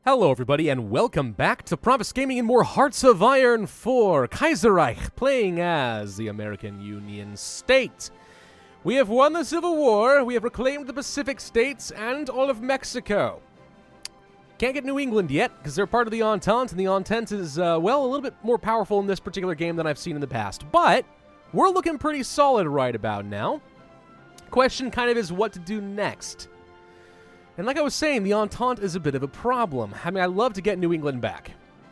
Hello everybody and welcome back to Pravus Gaming and more Hearts of Iron 4 Kaiserreich, playing as the American Union State. We have won the Civil War, we have reclaimed the Pacific States and all of Mexico. Can't get New England yet because they're part of the Entente, and the Entente is, well, a little bit more powerful in this particular game than I've seen in the past. But we're looking pretty solid right about now. Question kind of is what to do next. And like I was saying, the Entente is a bit of a problem. I mean, I love to get New England back.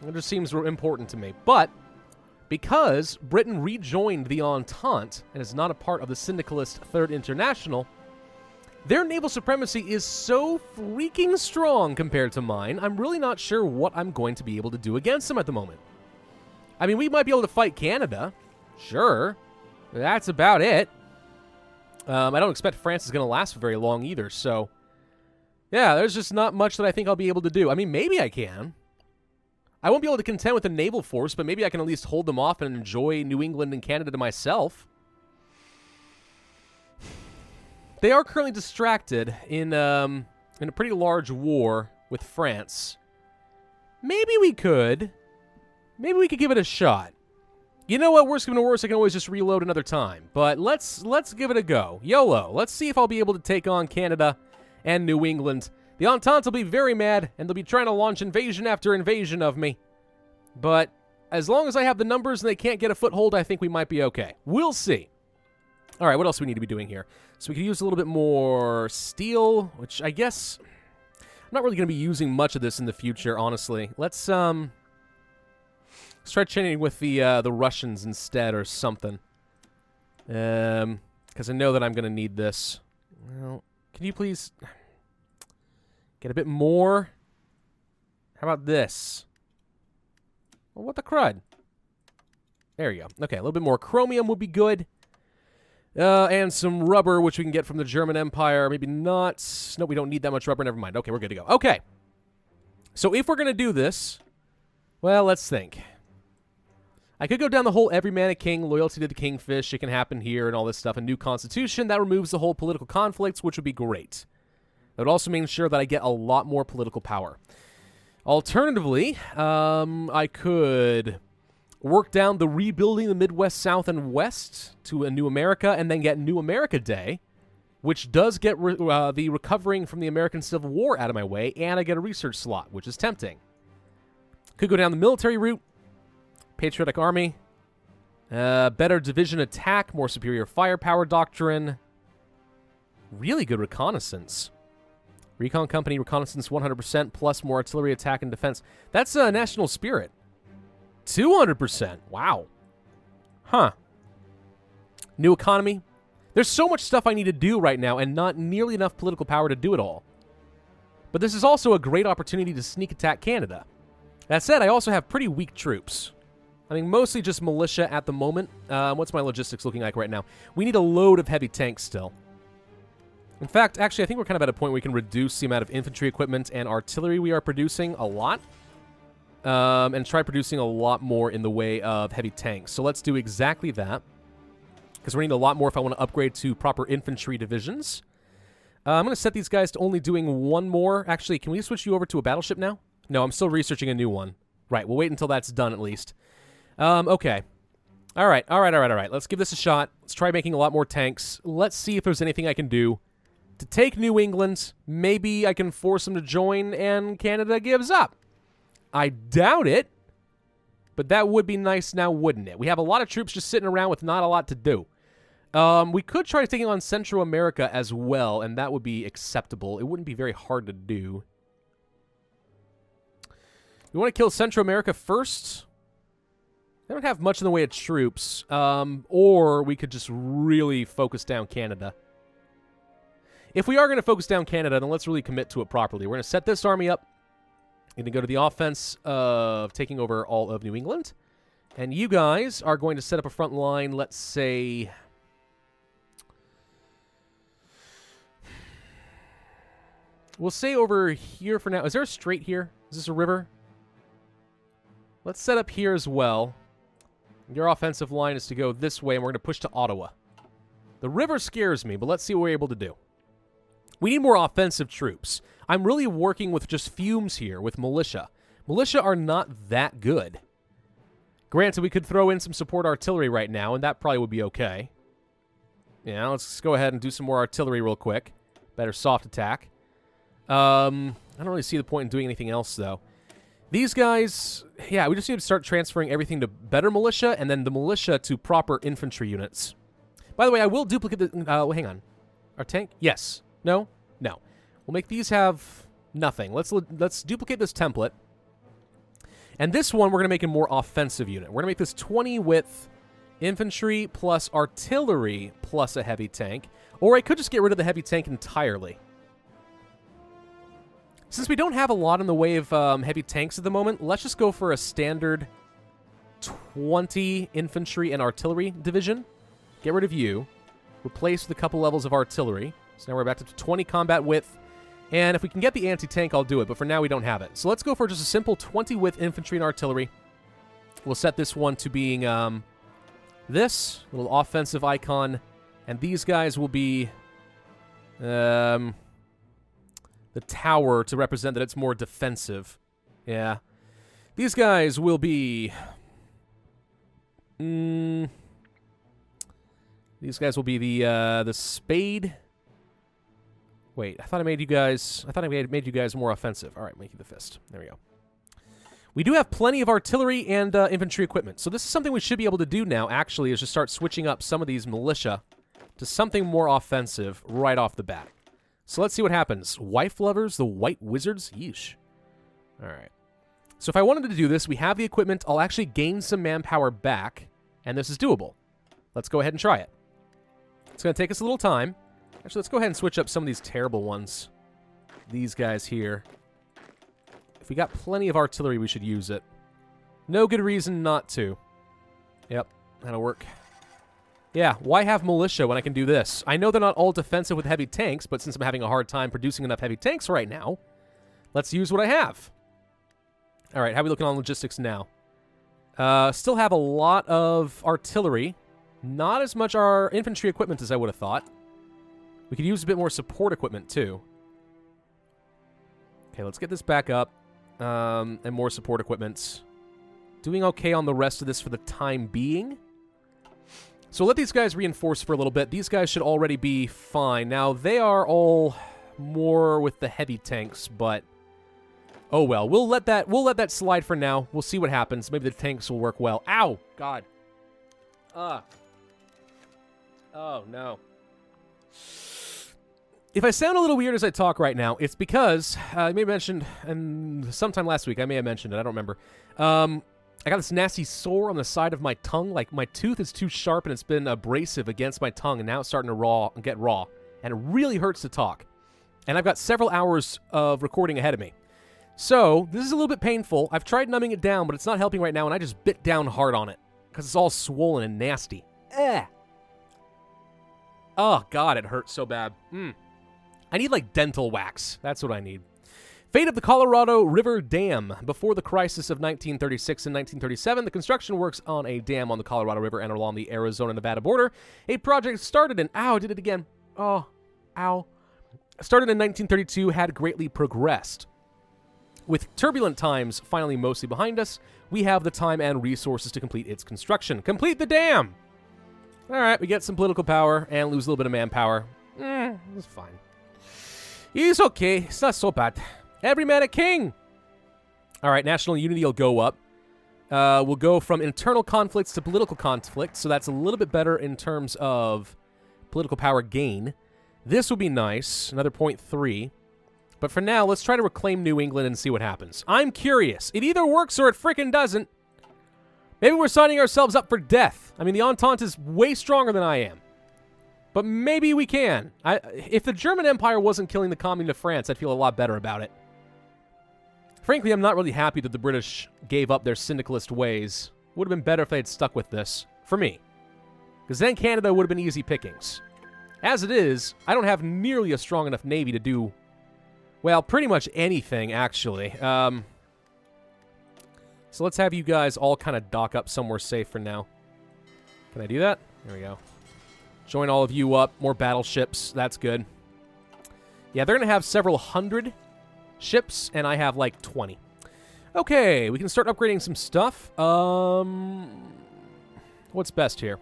It just seems important to me. But because Britain rejoined the Entente and is not a part of the syndicalist Third International, their naval supremacy is so freaking strong compared to mine, I'm really not sure what I'm going to be able to do against them at the moment. I mean, we might be able to fight Canada. Sure. That's about it. I don't expect France is going to last for very long either, so yeah, there's just not much that I think I'll be able to do. I mean, maybe I can. I won't be able to contend with the naval force, but maybe I can at least hold them off and enjoy New England and Canada to myself. They are currently distracted in a pretty large war with France. Maybe we could. Maybe we could give it a shot. You know what? Worst comes to worst, I can always just reload another time. But let's give it a go. YOLO. Let's see if I'll be able to take on Canada and New England. The Entente will be very mad, and they'll be trying to launch invasion after invasion of me. But as long as I have the numbers and they can't get a foothold, I think we might be okay. We'll see. All right, what else do we need to be doing here? So we could use a little bit more steel, which I guess I'm not really going to be using much of this in the future, honestly. Let's try training with the Russians instead or something. Because I know that I'm going to need this. Well, can you please get a bit more? How about this? Well, what the crud? There you go. Okay, a little bit more chromium would be good. And some rubber, which we can get from the German Empire. Maybe not. No, we don't need that much rubber. Never mind. Okay, we're good to go. Okay. So if we're going to do this, well, let's think. I could go down the whole every man a king, loyalty to the kingfish, it can happen here, and all this stuff. A new constitution, that removes the whole political conflicts, which would be great. That would also make sure that I get a lot more political power. Alternatively, I could work down the rebuilding the Midwest, South, and West to a New America, and then get New America Day, which does get the recovering from the American Civil War out of my way, and I get a research slot, which is tempting. Could go down the military route. Patriotic Army, better division attack, more superior firepower doctrine, really good reconnaissance. Recon Company, reconnaissance 100%, plus more artillery attack and defense. That's national spirit. 200%. Wow. Huh. New economy. There's so much stuff I need to do right now and not nearly enough political power to do it all. But this is also a great opportunity to sneak attack Canada. That said, I also have pretty weak troops. I mean, mostly just militia at the moment. What's my logistics looking like right now? We need a load of heavy tanks still. In fact, actually, I think we're kind of at a point where we can reduce the amount of infantry equipment and artillery we are producing a lot. And try producing a lot more in the way of heavy tanks. So let's do exactly that. Because we're going to need a lot more if I want to upgrade to proper infantry divisions. I'm going to set these guys to only doing one more. Actually, can we switch you over to a battleship now? No, I'm still researching a new one. Right, we'll wait until that's done at least. Okay. All right. Let's give this a shot. Let's try making a lot more tanks. Let's see if there's anything I can do to take New England. Maybe I can force them to join and Canada gives up. I doubt it, but that would be nice now, wouldn't it? We have a lot of troops just sitting around with not a lot to do. We could try taking on Central America as well, and that would be acceptable. It wouldn't be very hard to do. We want to kill Central America first. They don't have much in the way of troops, or we could just really focus down Canada. If we are going to focus down Canada, then let's really commit to it properly. We're going to set this army up. Going to go to the offense of taking over all of New England. And you guys are going to set up a front line, let's say we'll say over here for now. Is there a strait here? Is this a river? Let's set up here as well. Your offensive line is to go this way, and we're going to push to Ottawa. The river scares me, but let's see what we're able to do. We need more offensive troops. I'm really working with just fumes here with militia. Militia are not that good. Granted, we could throw in some support artillery right now, and that probably would be okay. Yeah, let's go ahead and do some more artillery real quick. Better soft attack. I don't really see the point in doing anything else, though. These guys, yeah, we just need to start transferring everything to better militia, and then the militia to proper infantry units. By the way, I will duplicate the... hang on. Our tank? Yes. No? No. We'll make these have nothing. Let's duplicate this template. And this one, we're going to make a more offensive unit. We're going to make this 20 with infantry plus artillery plus a heavy tank. Or I could just get rid of the heavy tank entirely. Since we don't have a lot in the way of heavy tanks at the moment, let's just go for a standard 20 infantry and artillery division. Get rid of you. Replace with a couple levels of artillery. So now we're back to 20 combat width. And if we can get the anti-tank, I'll do it. But for now, we don't have it. So let's go for just a simple 20 width infantry and artillery. We'll set this one to being this little offensive icon. And these guys will be the tower to represent that it's more defensive. Yeah. These guys will be... these guys will be the spade. Wait, I thought I made you guys... I thought I made you guys more offensive. All right, make you the fist. There we go. We do have plenty of artillery and infantry equipment. So this is something we should be able to do now, actually, is just start switching up some of these militia to something more offensive right off the bat. So let's see what happens. Wife lovers, the white wizards? Yeesh. All right. So if I wanted to do this, we have the equipment. I'll actually gain some manpower back, and this is doable. Let's go ahead and try it. It's going to take us a little time. Actually, let's go ahead and switch up some of these terrible ones. These guys here. If we got plenty of artillery, we should use it. No good reason not to. Yep, that'll work. Yeah, why have militia when I can do this? I know they're not all defensive with heavy tanks, but since I'm having a hard time producing enough heavy tanks right now, let's use what I have. All right, how are we looking on logistics now? Still have a lot of artillery. Not as much our infantry equipment as I would have thought. We could use a bit more support equipment, too. Okay, let's get this back up. And more support equipment. Doing okay on the rest of this for the time being. So let these guys reinforce for a little bit. These guys should already be fine. Now, they are all more with the heavy tanks, but... oh, well. We'll let that slide for now. We'll see what happens. Maybe the tanks will work well. Ow! God. Oh, no. If I sound a little weird as I talk right now, it's because, I may have mentioned, and sometime last week I may have mentioned it, I don't remember. I got this nasty sore on the side of my tongue. Like, my tooth is too sharp and it's been abrasive against my tongue, and now it's starting to get raw. And it really hurts to talk. And I've got several hours of recording ahead of me. So, this is a little bit painful. I've tried numbing it down, but it's not helping right now, and I just bit down hard on it. Because it's all swollen and nasty. Oh, God, it hurts so bad. I need, like, dental wax. That's what I need. Fate of the Colorado River Dam. Before the crisis of 1936 and 1937, the construction works on a dam on the Colorado River and along the Arizona-Nevada border. A project started in... ow, I did it again. Oh, ow. Started in 1932, had greatly progressed. With turbulent times finally mostly behind us, we have the time and resources to complete its construction. Complete the dam! All right, we get some political power and lose a little bit of manpower. It's fine. It's okay. It's not so bad. Every man a king! All right, national unity will go up. We'll go from internal conflicts to political conflicts, so that's a little bit better in terms of political power gain. This would be nice, another 0.3. But for now, let's try to reclaim New England and see what happens. I'm curious. It either works or it freaking doesn't. Maybe we're signing ourselves up for death. I mean, the Entente is way stronger than I am. But maybe we can. If the German Empire wasn't killing the Commune of France, I'd feel a lot better about it. Frankly, I'm not really happy that the British gave up their syndicalist ways. Would have been better if they had stuck with this. For me. Because then Canada would have been easy pickings. As it is, I don't have nearly a strong enough navy to do, well, pretty much anything, actually. So let's have you guys all kind of dock up somewhere safe for now. Can I do that? There we go. Join all of you up. More battleships. That's good. Yeah, they're going to have several hundred ships, and I have like 20. Okay, we can start upgrading some stuff. What's best here?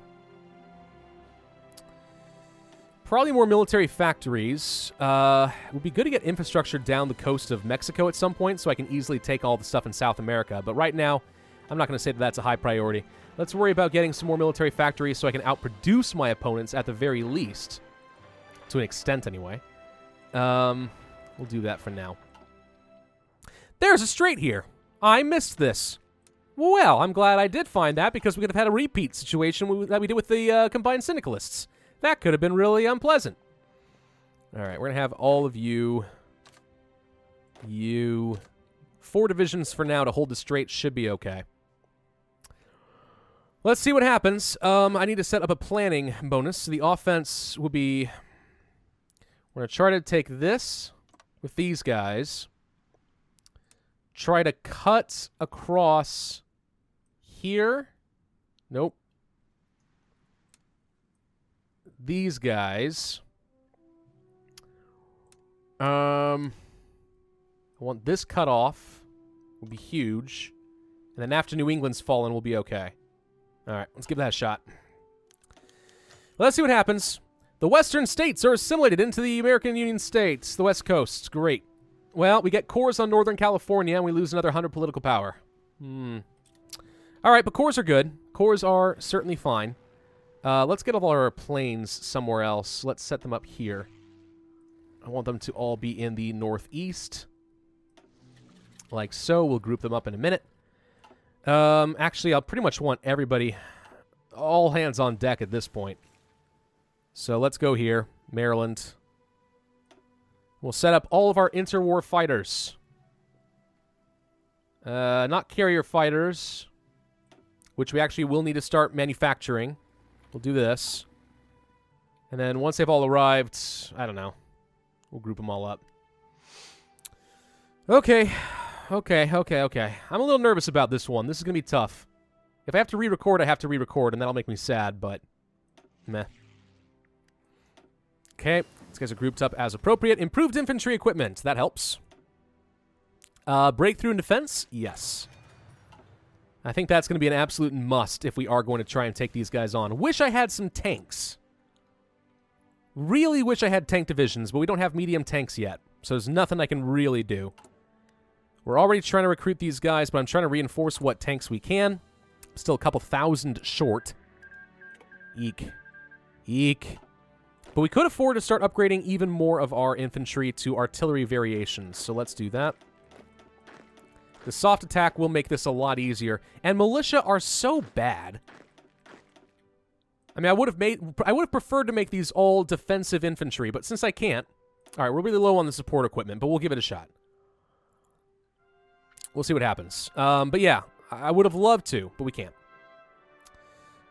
Probably more military factories. It would be good to get infrastructure down the coast of Mexico at some point so I can easily take all the stuff in South America. But right now, I'm not going to say that that's a high priority. Let's worry about getting some more military factories so I can outproduce my opponents at the very least. To an extent, anyway. We'll do that for now. There's a strait here. I missed this. Well, I'm glad I did find that because we could have had a repeat situation that we did with the combined syndicalists. That could have been really unpleasant. All right, we're going to have all of you. 4 divisions for now to hold the strait should be okay. Let's see what happens. I need to set up a planning bonus. The offense will be... We're going to try to take this with these guys. Try to cut across here. Nope. These guys. I want this cut off. Will be huge. And then after New England's fallen, we'll be okay. All right, let's give that a shot. Let's see what happens. The western states are assimilated into the American Union states. The west coast. Great. Well, we get cores on Northern California, and we lose another 100 political power. All right, but cores are good. Cores are certainly fine. Let's get all our planes somewhere else. Let's set them up here. I want them to all be in the northeast. Like so. We'll group them up in a minute. Actually, I'll pretty much want everybody, all hands on deck at this point. So let's go here. Maryland. We'll set up all of our interwar fighters. Not carrier fighters, which we actually will need to start manufacturing. We'll do this. And then once they've all arrived, I don't know. We'll group them all up. Okay. I'm a little nervous about this one. This is going to be tough. If I have to re-record, I have to re-record, and that'll make me sad, but meh. Okay. These guys are grouped up as appropriate. Improved infantry equipment. That helps. Breakthrough in defense? Yes. I think that's going to be an absolute must if we are going to try and take these guys on. Wish I had some tanks. Really wish I had tank divisions, but we don't have medium tanks yet. So there's nothing I can really do. We're already trying to recruit these guys, but I'm trying to reinforce what tanks we can. Still a couple thousand short. Eek. Eek. But we could afford to start upgrading even more of our infantry to artillery variations, so let's do that. The soft attack will make this a lot easier, and militia are so bad. I mean, I would have preferred to make these all defensive infantry, but since I can't, all right, we're really low on the support equipment, but we'll give it a shot. We'll see what happens. But yeah, I would have loved to, but we can't.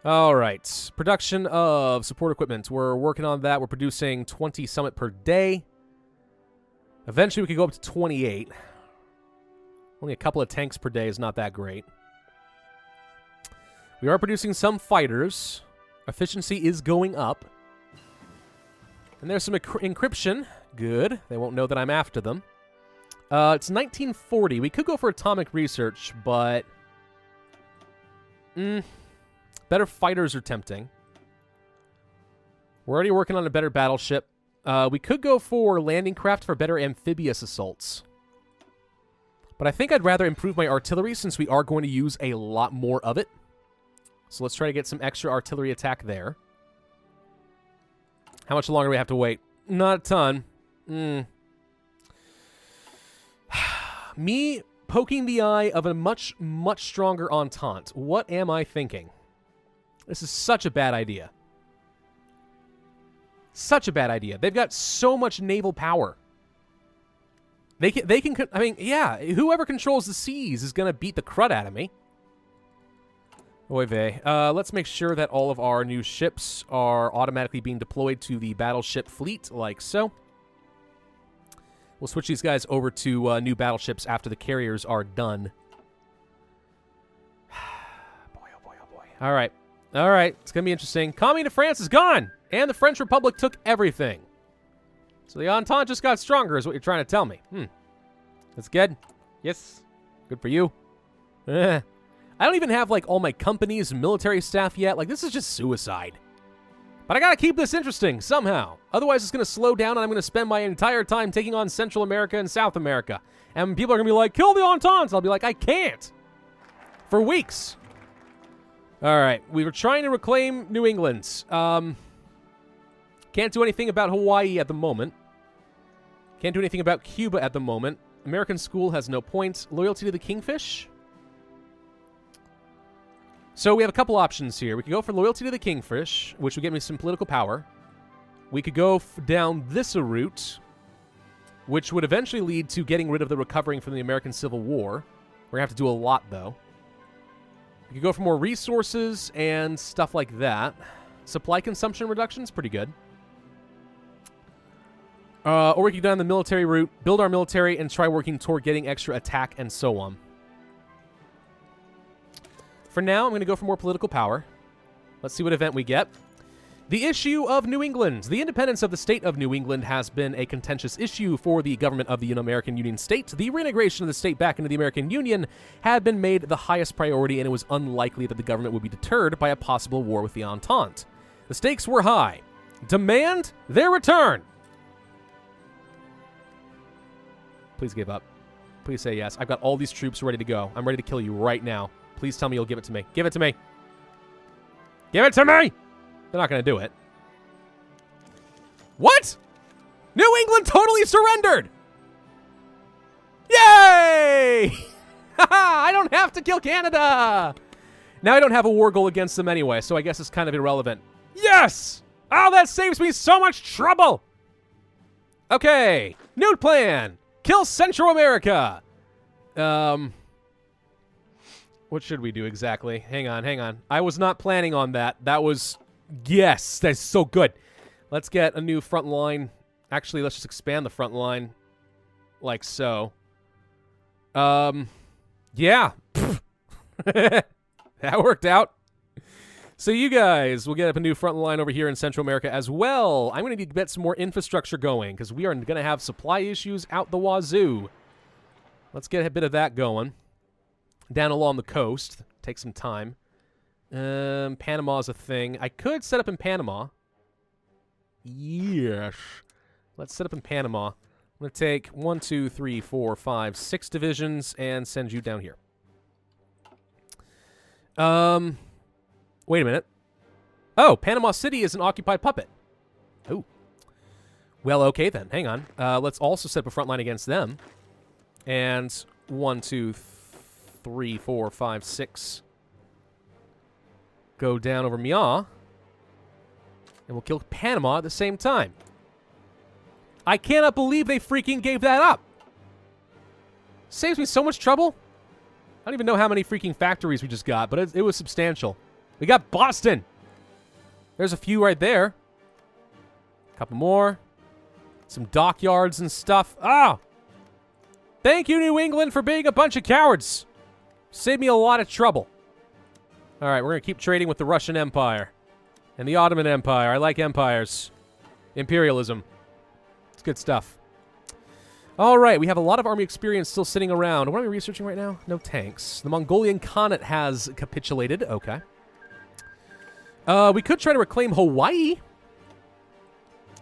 All right. Production of support equipment. We're working on that. We're producing 20 Summit per day. Eventually, we could go up to 28. Only a couple of tanks per day is not that great. We are producing some fighters. Efficiency is going up. And there's some encryption. Good. They won't know that I'm after them. It's 1940. We could go for atomic research, but... better fighters are tempting. We're already working on a better battleship. We could go for landing craft for better amphibious assaults. But I think I'd rather improve my artillery since we are going to use a lot more of it. So let's try to get some extra artillery attack there. How much longer do we have to wait? Not a ton. Me poking the eye of a much, much stronger Entente. What am I thinking? This is such a bad idea. Such a bad idea. They've got so much naval power. They can, I mean, yeah, whoever controls the seas is going to beat the crud out of me. Oy vey. Let's make sure that all of our new ships are automatically being deployed to the battleship fleet, like so. We'll switch these guys over to new battleships after the carriers are done. Boy, oh boy, oh boy. All right. All right. It's going to be interesting. Commune of France is gone, and the French Republic took everything. So the Entente just got stronger is what you're trying to tell me. That's good. Yes. Good for you. I don't even have, like, all my companies and military staff yet. Like, this is just suicide. But I gotta keep this interesting, somehow. Otherwise, it's gonna slow down, and I'm gonna spend my entire time taking on Central America and South America. And people are gonna be like, kill the Entente! I'll be like, I can't! For weeks. Alright, we were trying to reclaim New England. Can't do anything about Hawaii at the moment. Can't do anything about Cuba at the moment. American school has no points. Loyalty to the Kingfish? So we have a couple options here. We could go for loyalty to the Kingfish, which would get me some political power. We could go down this route, which would eventually lead to getting rid of the recovering from the American Civil War. We're going to have to do a lot, though. We could go for more resources and stuff like that. Supply consumption reduction is pretty good. Or we could go down the military route, build our military, and try working toward getting extra attack and so on. For now, I'm going to go for more political power. Let's see what event we get. The issue of New England. The independence of the state of New England has been a contentious issue for the government of the American Union state. The reintegration of the state back into the American Union had been made the highest priority, and it was unlikely that the government would be deterred by a possible war with the Entente. The stakes were high. Demand their return. Please give up. Please say yes. I've got all these troops ready to go. I'm ready to kill you right now. Please tell me you'll give it to me. Give it to me. Give it to me! They're not going to do it. What? New England totally surrendered! Yay! I don't have to kill Canada! Now I don't have a war goal against them anyway, so I guess it's kind of irrelevant. Yes! Oh, that saves me so much trouble! Okay. New plan. Kill Central America. What should we do exactly? Hang on. I was not planning on that. That was... Yes, that's so good. Let's get a new front line. Actually, let's just expand the front line. Like so. Yeah. That worked out. So you guys will get up a new front line over here in Central America as well. I'm going to need to get some more infrastructure going because we are going to have supply issues out the wazoo. Let's get a bit of that going. Down along the coast. Take some time. Panama's a thing. I could set up in Panama. Yes. Let's set up in Panama. I'm going to take 1, 2, 3, 4, 5, 6 divisions and send you down here. Wait a minute. Oh, Panama City is an occupied puppet. Oh. Well, okay then. Hang on. Let's also set up a front line against them. And 1, 2, 3, 4, 5, 6. Go down over Mia. And we'll kill Panama at the same time. I cannot believe they freaking gave that up. Saves me so much trouble. I don't even know how many freaking factories we just got, but it was substantial. We got Boston. There's a few right there. A couple more. Some dockyards and stuff. Ah! Thank you, New England, for being a bunch of cowards. Saved me a lot of trouble. All right, we're going to keep trading with the Russian Empire and the Ottoman Empire. I like empires. Imperialism. It's good stuff. All right, we have a lot of army experience still sitting around. What are we researching right now? No tanks. The Mongolian Khanate has capitulated. Okay. We could try to reclaim Hawaii.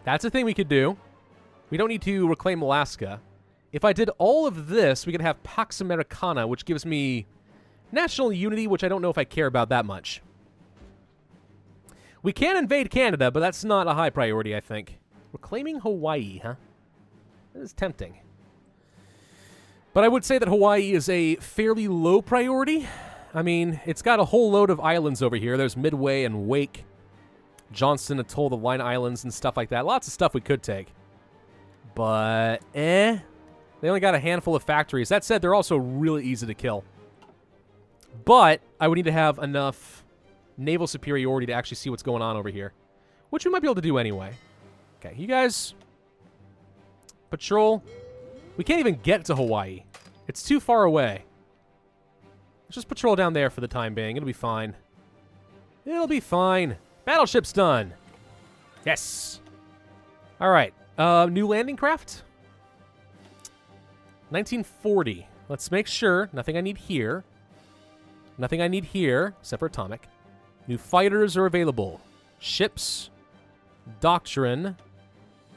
That's a thing we could do. We don't need to reclaim Alaska. If I did all of this, we could have Pax Americana, which gives me national unity, which I don't know if I care about that much. We can invade Canada, but that's not a high priority, I think. Reclaiming Hawaii, huh? That is tempting. But I would say that Hawaii is a fairly low priority. I mean, it's got a whole load of islands over here. There's Midway and Wake, Johnston Atoll, the Line Islands, and stuff like that. Lots of stuff we could take. But, They only got a handful of factories. That said, they're also really easy to kill. But I would need to have enough naval superiority to actually see what's going on over here. Which we might be able to do anyway. Okay, you guys... Patrol. We can't even get to Hawaii. It's too far away. Let's just patrol down there for the time being. It'll be fine. It'll be fine. Battleship's done. Yes. All right. New landing craft. 1940. Let's make sure. Nothing I need here. Nothing I need here, except for atomic. New fighters are available. Ships. Doctrine.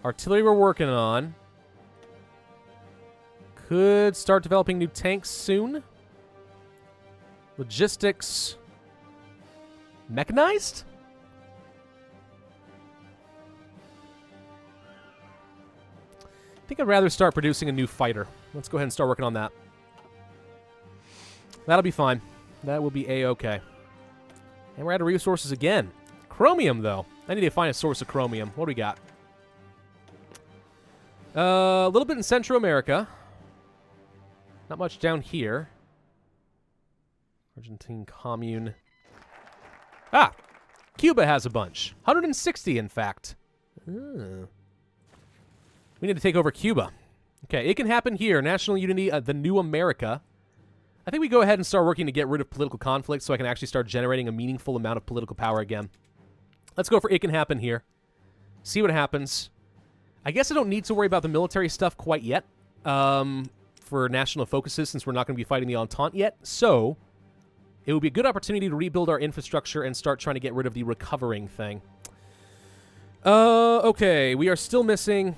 Artillery we're working on. Could start developing new tanks soon. Logistics. Mechanized? I think I'd rather start producing a new fighter. Let's go ahead and start working on that. That'll be fine. That will be A-okay. And we're out of resources again. Chromium, though. I need to find a source of chromium. What do we got? A little bit in Central America. Not much down here. Argentine commune. Ah! Cuba has a bunch. 160, in fact. We need to take over Cuba. Okay, it can happen here. National Unity, the New America. I think we go ahead and start working to get rid of political conflict so I can actually start generating a meaningful amount of political power again. Let's go for it can happen here. See what happens. I guess I don't need to worry about the military stuff quite yet for national focuses since we're not going to be fighting the Entente yet. So it would be a good opportunity to rebuild our infrastructure and start trying to get rid of the recovering thing. Okay, we are still missing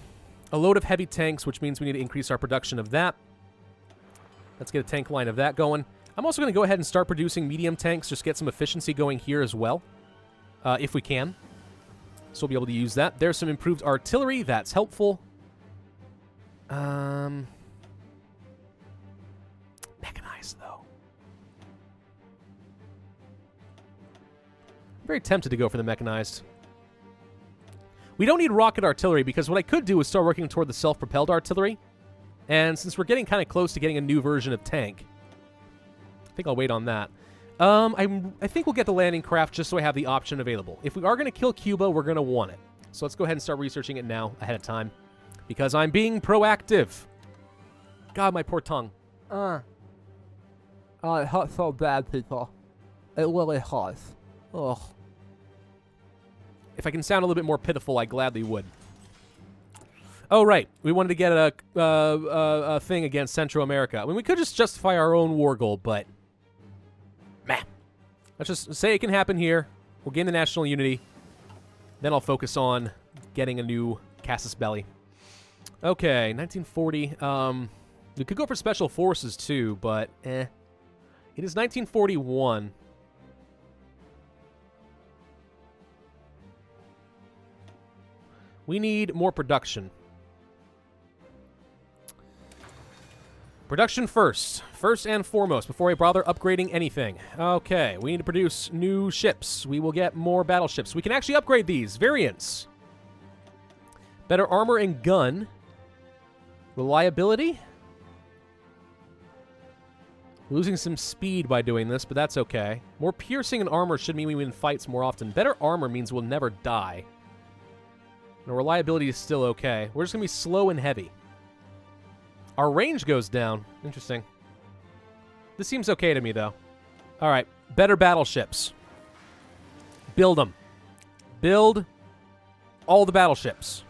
a load of heavy tanks, which means we need to increase our production of that. Let's get a tank line of that going. I'm also going to go ahead and start producing medium tanks, just get some efficiency going here as well, if we can. So we'll be able to use that. There's some improved artillery. That's helpful. Mechanized, though. I'm very tempted to go for the mechanized. We don't need rocket artillery because what I could do is start working toward the self-propelled artillery. And since we're getting kind of close to getting a new version of tank, I think I'll wait on that. I think we'll get the landing craft just so I have the option available. If we are going to kill Cuba, we're going to want it. So let's go ahead and start researching it now ahead of time because I'm being proactive. God, my poor tongue. It hurts so bad, people. It really hurts. Ugh. If I can sound a little bit more pitiful, I gladly would. Oh, right. We wanted to get a thing against Central America. I mean, we could just justify our own war goal, but... Meh. Let's just say it can happen here. We'll gain the national unity. Then I'll focus on getting a new casus belli. Okay, 1940. We could go for special forces, too, but eh. It is 1941. We need more production. Production first. First and foremost, before I bother upgrading anything. Okay, we need to produce new ships. We will get more battleships. We can actually upgrade these. Variants. Better armor and gun. Reliability. Losing some speed by doing this, but that's okay. More piercing and armor should mean we win fights more often. Better armor means we'll never die. No, reliability is still okay. We're just going to be slow and heavy. Our range goes down. Interesting. This seems okay to me, though. All right. Better battleships. Build them. Build all the battleships.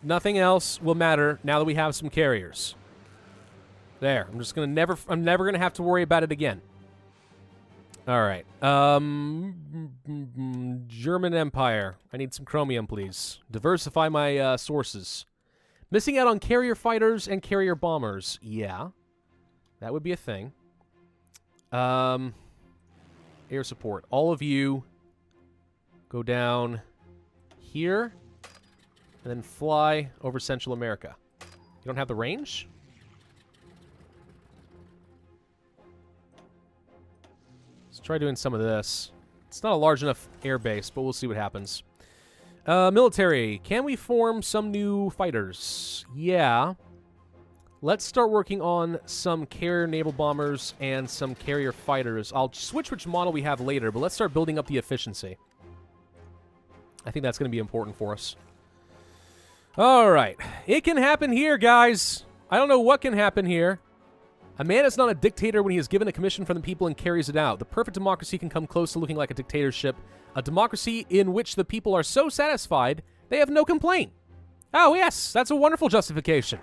Nothing else will matter now that we have some carriers. There. I'm never going to have to worry about it again. All right. German Empire. I need some chromium, please. Diversify my sources. Missing out on carrier fighters and carrier bombers. Yeah. That would be a thing. Air support. All of you go down here and then fly over Central America. You don't have the range? Let's try doing some of this. It's not a large enough air base, but we'll see what happens. Military. Can we form some new fighters? Yeah. Let's start working on some carrier naval bombers and some carrier fighters. I'll switch which model we have later, but let's start building up the efficiency. I think that's going to be important for us. All right. It can happen here, guys. I don't know what can happen here. A man is not a dictator when he is given a commission from the people and carries it out. The perfect democracy can come close to looking like a dictatorship. A democracy in which the people are so satisfied, they have no complaint. Oh, yes, that's a wonderful justification.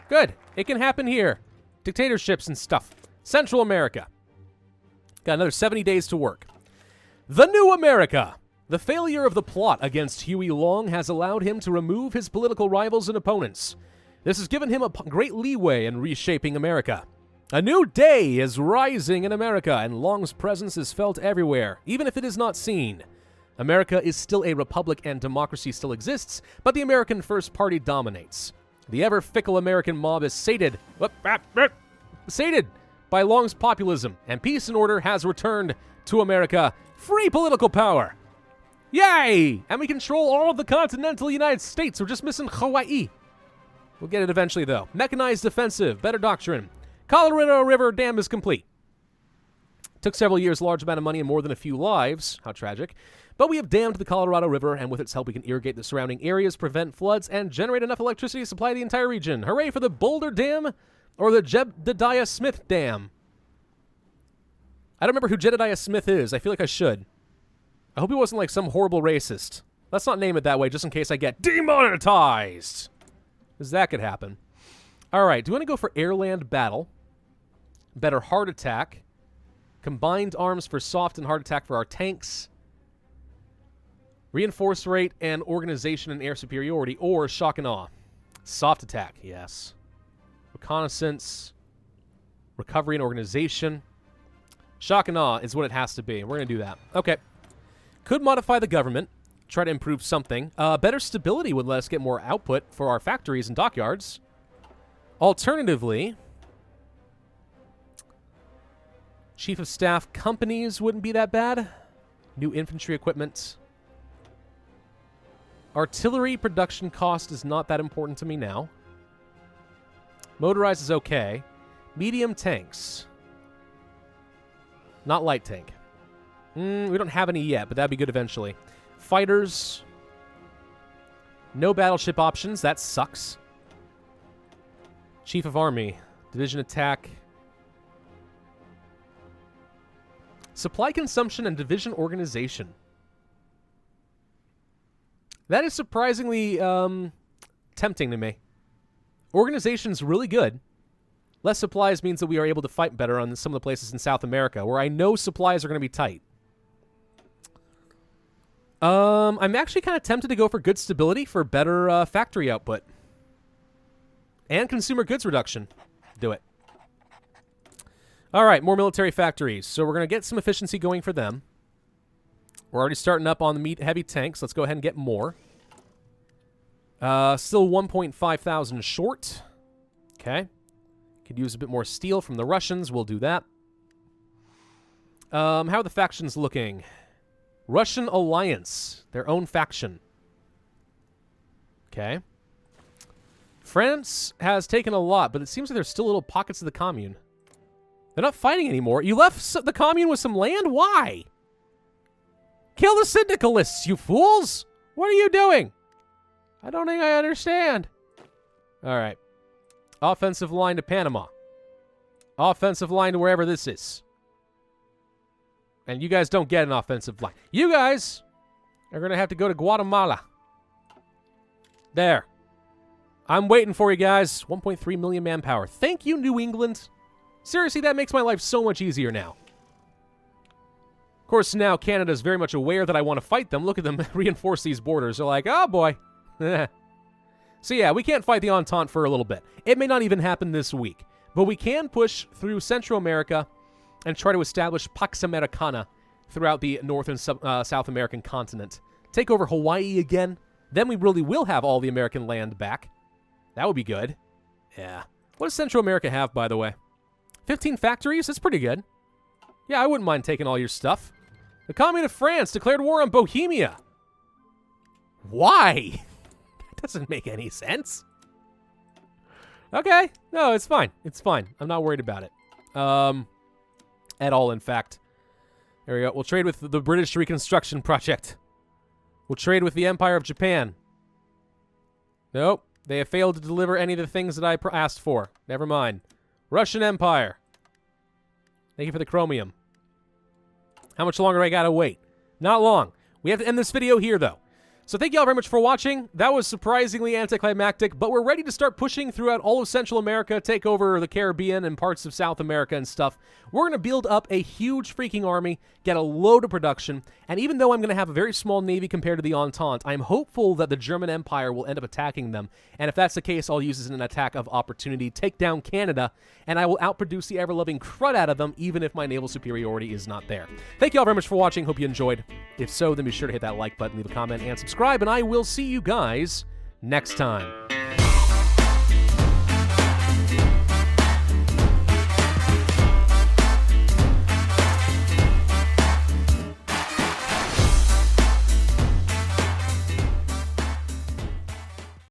Good. It can happen here. Dictatorships and stuff. Central America. Got another 70 days to work. The New America. The failure of the plot against Huey Long has allowed him to remove his political rivals and opponents. This has given him a great leeway in reshaping America. A new day is rising in America, and Long's presence is felt everywhere, even if it is not seen. America is still a republic and democracy still exists, but the American First Party dominates. The ever-fickle American mob is sated by Long's populism, and peace and order has returned to America. Free political power! Yay! And we control all of the continental United States. We're just missing Hawaii. We'll get it eventually, though. Mechanized defensive, better doctrine. Colorado River Dam is complete. Took several years, large amount of money, and more than a few lives. How tragic. But we have dammed the Colorado River, and with its help we can irrigate the surrounding areas, prevent floods, and generate enough electricity to supply the entire region. Hooray for the Boulder Dam or the Jedediah Smith Dam. I don't remember who Jedediah Smith is. I feel like I should. I hope he wasn't like some horrible racist. Let's not name it that way just in case I get demonetized. Because that could happen. All right, do you want to go for air-land battle? Better hard attack. Combined arms for soft and hard attack for our tanks. Reinforce rate and organization and air superiority, or shock and awe. Soft attack, yes. Reconnaissance. Recovery and organization. Shock and awe is what it has to be. We're going to do that. Okay. Could modify the government. Try to improve something. Better stability would let us get more output for our factories and dockyards. Alternatively, Chief of Staff companies wouldn't be that bad. New infantry equipment. Artillery production cost is not that important to me now. Motorized is okay. Medium tanks. Not light tank. We don't have any yet, but that'd be good eventually. Fighters. No battleship options. That sucks. Chief of Army. Division attack. Supply consumption and division organization. That is surprisingly tempting to me. Organization's really good. Less supplies means that we are able to fight better on some of the places in South America where I know supplies are going to be tight. I'm actually kind of tempted to go for good stability for better factory output. And consumer goods reduction. Do it. All right, more military factories. So we're going to get some efficiency going for them. We're already starting up on the heavy tanks. Let's go ahead and get more. Still 1.5 thousand short. Okay. Could use a bit more steel from the Russians. We'll do that. How are the factions looking? Russian Alliance. Their own faction. Okay. France has taken a lot, but it seems like there's still little pockets of the commune. They're not fighting anymore. You left the commune with some land? Why? Kill the syndicalists, you fools! What are you doing? I don't think I understand. All right. Offensive line to Panama. Offensive line to wherever this is. And you guys don't get an offensive line. You guys are going to have to go to Guatemala. There. I'm waiting for you guys. 1.3 million manpower. Thank you, New England. Seriously, that makes my life so much easier now. Of course, now Canada's very much aware that I want to fight them. Look at them reinforce these borders. They're like, oh boy. So yeah, we can't fight the Entente for a little bit. It may not even happen this week. But we can push through Central America and try to establish Pax Americana throughout the North and South American continent. Take over Hawaii again. Then we really will have all the American land back. That would be good. Yeah. What does Central America have, by the way? 15 factories? That's pretty good. Yeah, I wouldn't mind taking all your stuff. The Commune of France declared war on Bohemia. Why? That doesn't make any sense. Okay. No, it's fine. It's fine. I'm not worried about it. At all, in fact. There we go. We'll trade with the British Reconstruction Project. We'll trade with the Empire of Japan. Nope. They have failed to deliver any of the things that I asked for. Never mind. Russian Empire. Thank you for the chromium. How much longer I gotta wait? Not long. We have to end this video here, though. So thank you all very much for watching. That was surprisingly anticlimactic, but we're ready to start pushing throughout all of Central America, take over the Caribbean and parts of South America and stuff. We're going to build up a huge freaking army, get a load of production, and even though I'm going to have a very small navy compared to the Entente, I'm hopeful that the German Empire will end up attacking them. And if that's the case, I'll use this in an attack of opportunity, take down Canada, and I will outproduce the ever-loving crud out of them, even if my naval superiority is not there. Thank you all very much for watching. Hope you enjoyed. If so, then be sure to hit that like button, leave a comment, and subscribe, and I will see you guys next time.